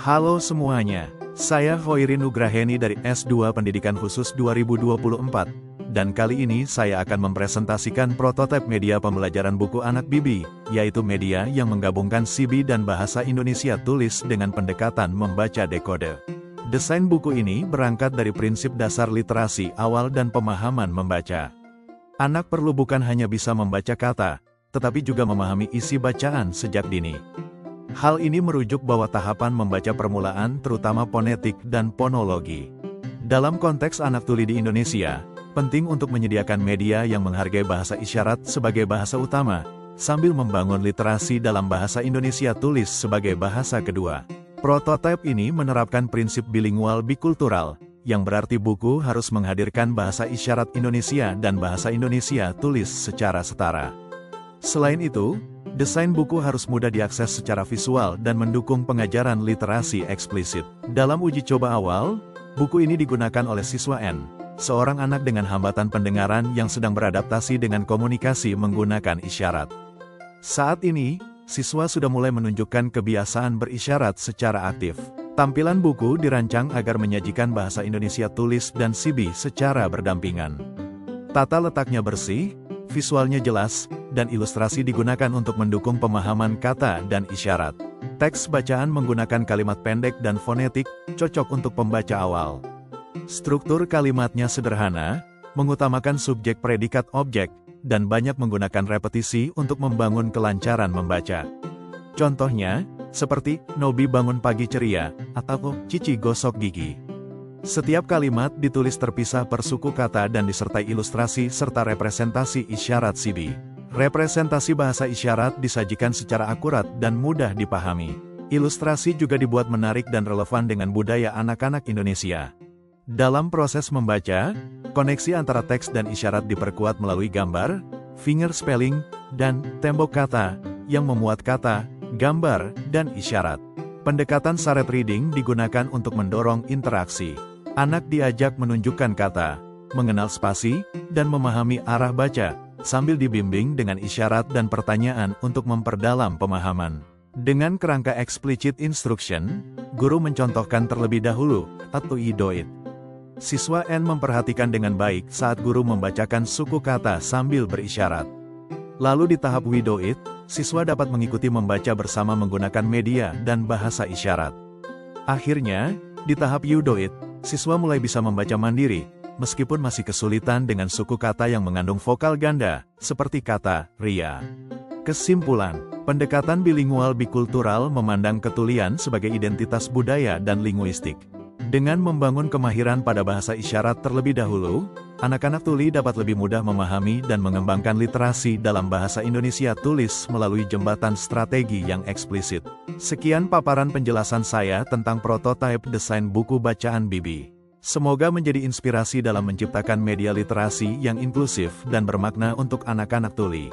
Halo semuanya, saya Hoiri Nugraheni dari S2 Pendidikan Khusus 2024, dan kali ini saya akan mempresentasikan prototipe media pembelajaran buku anak Bibi, yaitu media yang menggabungkan CB dan bahasa Indonesia tulis dengan pendekatan membaca dekode. Desain buku ini berangkat dari prinsip dasar literasi awal dan pemahaman membaca. Anak perlu bukan hanya bisa membaca kata, tetapi juga memahami isi bacaan sejak dini. Hal ini merujuk bahwa tahapan membaca permulaan terutama fonetik dan fonologi. Dalam konteks anak tuli di Indonesia, penting untuk menyediakan media yang menghargai bahasa isyarat sebagai bahasa utama, sambil membangun literasi dalam bahasa Indonesia tulis sebagai bahasa kedua. Prototipe ini menerapkan prinsip bilingual bikultural, yang berarti buku harus menghadirkan bahasa isyarat Indonesia dan bahasa Indonesia tulis secara setara. Selain itu, desain buku harus mudah diakses secara visual dan mendukung pengajaran literasi eksplisit. Dalam uji coba awal, buku ini digunakan oleh siswa N, seorang anak dengan hambatan pendengaran yang sedang beradaptasi dengan komunikasi menggunakan isyarat. Saat ini, siswa sudah mulai menunjukkan kebiasaan berisyarat secara aktif. Tampilan buku dirancang agar menyajikan bahasa Indonesia tulis dan CB secara berdampingan. Tata letaknya bersih, visualnya jelas, dan ilustrasi digunakan untuk mendukung pemahaman kata dan isyarat. Teks bacaan menggunakan kalimat pendek dan fonetik, cocok untuk pembaca awal. Struktur kalimatnya sederhana, mengutamakan subjek predikat objek, dan banyak menggunakan repetisi untuk membangun kelancaran membaca. Contohnya, seperti, Nobi bangun pagi ceria, atau Cici gosok gigi. Setiap kalimat ditulis terpisah per suku kata dan disertai ilustrasi serta representasi isyarat CB. Representasi bahasa isyarat disajikan secara akurat dan mudah dipahami. Ilustrasi juga dibuat menarik dan relevan dengan budaya anak-anak Indonesia. Dalam proses membaca, koneksi antara teks dan isyarat diperkuat melalui gambar, finger spelling, dan tembok kata, yang memuat kata, gambar, dan isyarat. Pendekatan shared reading digunakan untuk mendorong interaksi. Anak diajak menunjukkan kata, mengenal spasi, dan memahami arah baca, sambil dibimbing dengan isyarat dan pertanyaan untuk memperdalam pemahaman. Dengan kerangka explicit instruction, guru mencontohkan terlebih dahulu, atau idoit. Siswa N memperhatikan dengan baik saat guru membacakan suku kata sambil berisyarat. Lalu di tahap widoit, siswa dapat mengikuti membaca bersama menggunakan media dan bahasa isyarat. Akhirnya, di tahap yudoit, siswa mulai bisa membaca mandiri, meskipun masih kesulitan dengan suku kata yang mengandung vokal ganda, seperti kata ria. Kesimpulan, pendekatan bilingual bikultural memandang ketulian sebagai identitas budaya dan linguistik. Dengan membangun kemahiran pada bahasa isyarat terlebih dahulu, anak-anak tuli dapat lebih mudah memahami dan mengembangkan literasi dalam bahasa Indonesia tulis melalui jembatan strategi yang eksplisit. Sekian paparan penjelasan saya tentang prototipe desain buku bacaan Bibi. Semoga menjadi inspirasi dalam menciptakan media literasi yang inklusif dan bermakna untuk anak-anak tuli.